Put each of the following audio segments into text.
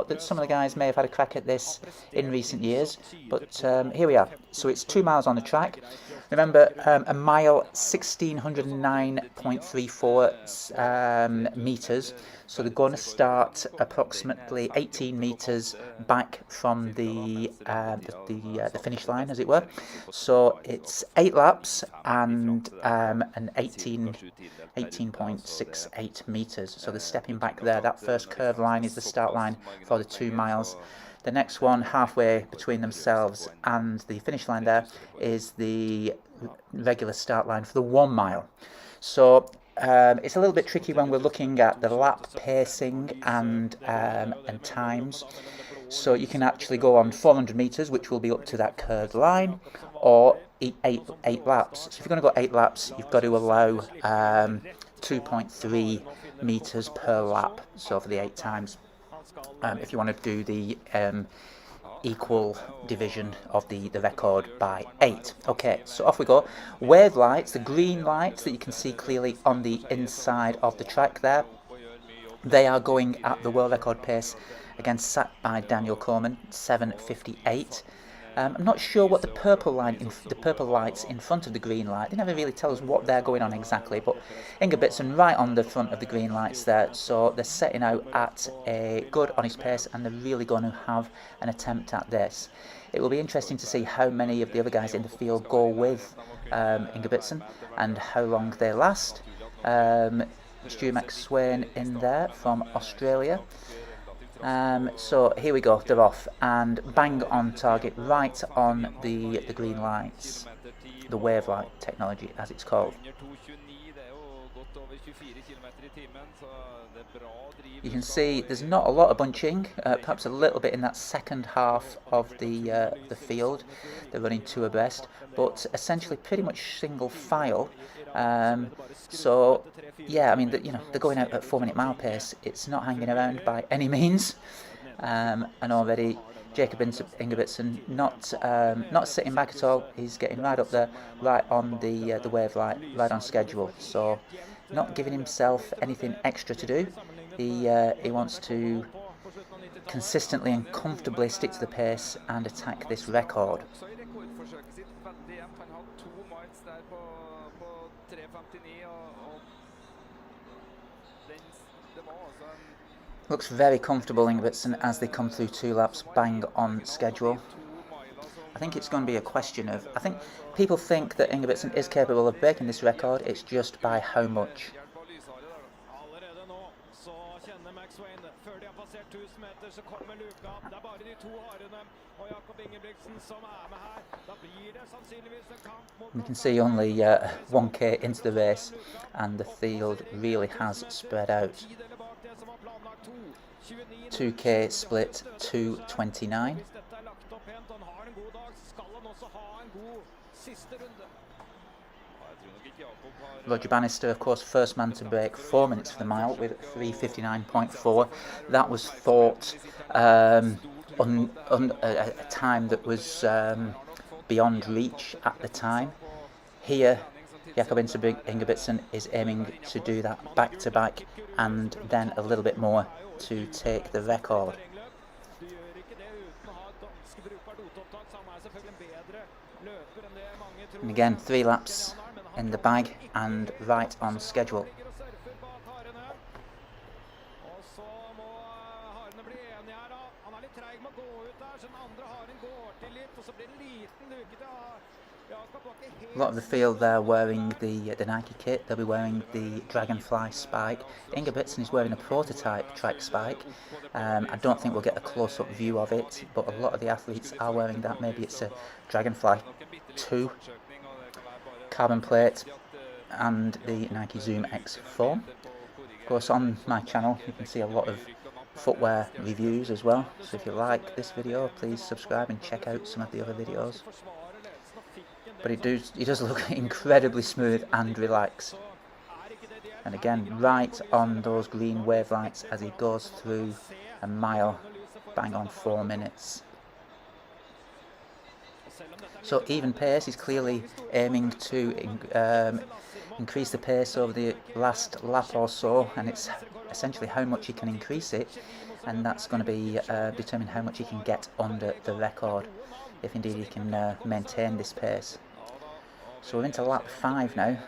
thought that some of the guys may have had a crack at this in recent years, but here we are. So it's 2 miles on the track. Remember, a mile, 1609.34 meters. So they're going to start approximately 18 meters back from the finish line, as it were. So it's 8 laps and an 18.68 meters. So they're stepping back there. That first curved line is the start line for the 2 miles. The next one, halfway between themselves and the finish line there, is the regular start line for the 1 mile. So it's a little bit tricky when we're looking at the lap pacing and times. So you can actually go on 400 meters, which will be up to that curved line, or eight laps. So if you're going to go 8 laps, you've got to allow 2.3 meters per lap. So for the 8 times. If you want to do the equal division of the record by 8. Okay, so off we go. Wave lights, the green lights that you can see clearly on the inside of the track there, they are going at the world record pace, again sat by Daniel Coleman, 7:58. I'm not sure what the purple lights in front of the green light, they never really tell us what they're going on exactly, but Ingebrigtsen right on the front of the green lights there, so they're setting out at a good honest pace and they're really going to have an attempt at this. It will be interesting to see how many of the other guys in the field go with Ingebrigtsen and how long they last. Stu McSwain in there from Australia. So here we go, they're off and bang on target, right on the green lights, the wave light technology as it's called. You can see there's not a lot of bunching, perhaps a little bit in that second half of the field. They're running 2 abreast, but essentially pretty much single file. So yeah, I mean, they're going out at 4-minute mile pace. It's not hanging around by any means. And already Jakob Ingebrigtsen not sitting back at all. He's getting right up there, right on the wave light, right on schedule. So not giving himself anything extra to do. He wants to consistently and comfortably stick to the pace and attack this record. Looks very comfortable, Ingebrigtsen, as they come through 2 laps, bang on schedule. I think it's going to be a question of, I think people think that Ingebrigtsen is capable of breaking this record, it's just by how much. You can see only 1k into the race and the field really has spread out. 2k split 2:29. Roger Bannister, of course, first man to break 4 minutes for the mile with 3:59.4. That was thought a time that was beyond reach at the time. Here, Jakob Ingebrigtsen is aiming to do that back to back and then a little bit more to take the record. And again, 3 laps in the bag and right on schedule. A lot of the field there wearing the Nike kit. They'll be wearing the Dragonfly spike. Ingebrigtsen is wearing a prototype track spike. I don't think we'll get a close-up view of it, but a lot of the athletes are wearing that. Maybe it's a Dragonfly 2 carbon plate and the Nike Zoom X foam. Of course, on my channel you can see a lot of footwear reviews as well, so if you like this video, please subscribe and check out some of the other videos. But he does look incredibly smooth and relaxed. And again, right on those green wave lights as he goes through a mile, bang on 4 minutes. So even pace, he's clearly aiming to increase the pace over the last lap or so, and it's essentially how much he can increase it and that's going to be determine how much he can get under the record, if indeed he can maintain this pace. So we're into lap 5 now.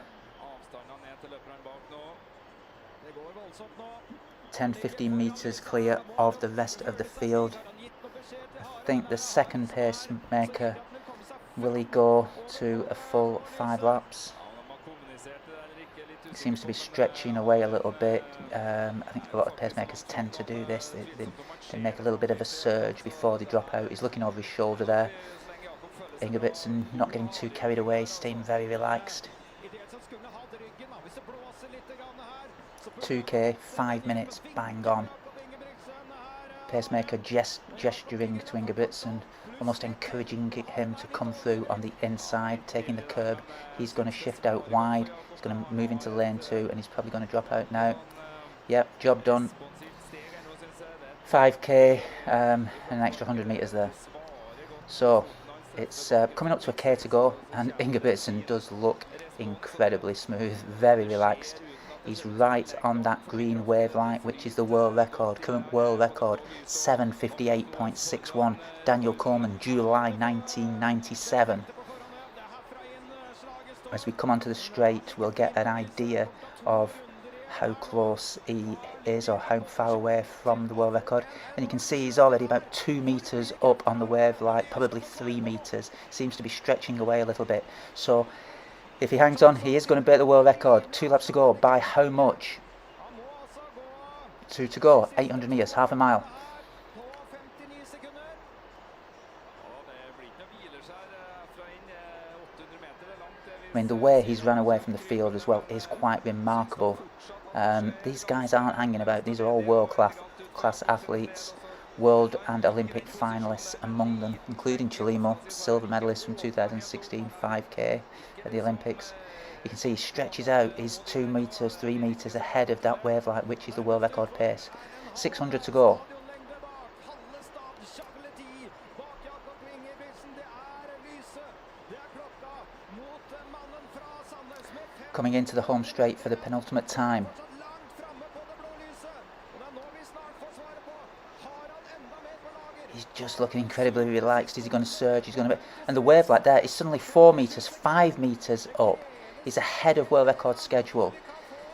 10-15 metres clear of the rest of the field. I think the second pacemaker, will he go to a full 5 laps? He seems to be stretching away a little bit. I think a lot of pacemakers tend to do this. They make a little bit of a surge before they drop out. He's looking over his shoulder there. Ingebrigtsen not getting too carried away, staying very relaxed. 2k, 5 minutes, bang on. Pacemaker gesturing to Ingebrigtsen, almost encouraging him to come through on the inside, taking the curb. He's going to shift out wide, he's going to move into lane 2, and he's probably going to drop out now. Yep, job done. 5k, and an extra 100 metres there. So, it's coming up to a k to go, and Ingebrigtsen does look incredibly smooth, very relaxed. He's right on that green wave light, which is the world record, current world record, 7:58.61. Daniel Coleman, July 1997. As we come onto the straight, we'll get an idea of how close he is or how far away from the world record. And you can see he's already about 2 metres up on the wave light, probably 3 metres. Seems to be stretching away a little bit. So if he hangs on, he is going to break the world record. 2 laps to go. By how much? 2 to go. 800 metres, half a mile. I mean, the way he's run away from the field as well is quite remarkable. These guys aren't hanging about. These are all world-class athletes. World and Olympic finalists among them, including Chelimo, silver medalist from 2016 5k at the Olympics. You can see he stretches out, he's 2 metres, 3 metres ahead of that wave light, which is the world record pace. 600 to go. Coming into the home straight for the penultimate time. He's just looking incredibly relaxed. Is he going to surge? He's going to... And the wave like that is suddenly 4 metres, 5 metres up. He's ahead of world record schedule.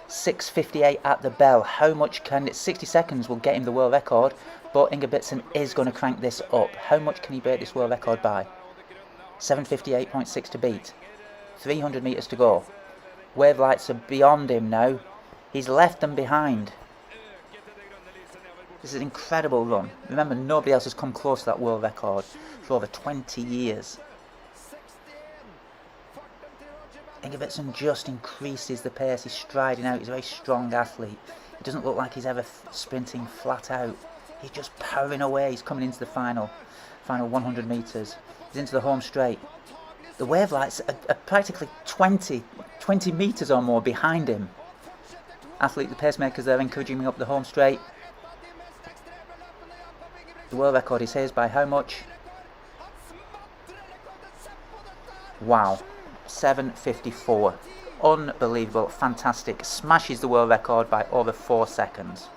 6:58 at the bell. How much can it... 60 seconds will get him the world record, but Ingebrigtsen is going to crank this up. How much can he break this world record by? 7:58.6 to beat. 300 metres to go. Wave lights are beyond him now. He's left them behind. This is an incredible run. Remember, nobody else has come close to that world record for over 20 years. Ingebrigtsen just increases the pace. He's striding out. He's a very strong athlete. It doesn't look like he's ever sprinting flat out. He's just powering away. He's coming into the final 100 metres. He's into the home straight. The wave lights are practically 20 metres or more behind him. Athlete, the pacemakers there encouraging him up the home straight. The world record is his by how much? Wow, 7:54. Unbelievable, fantastic. Smashes the world record by over 4 seconds.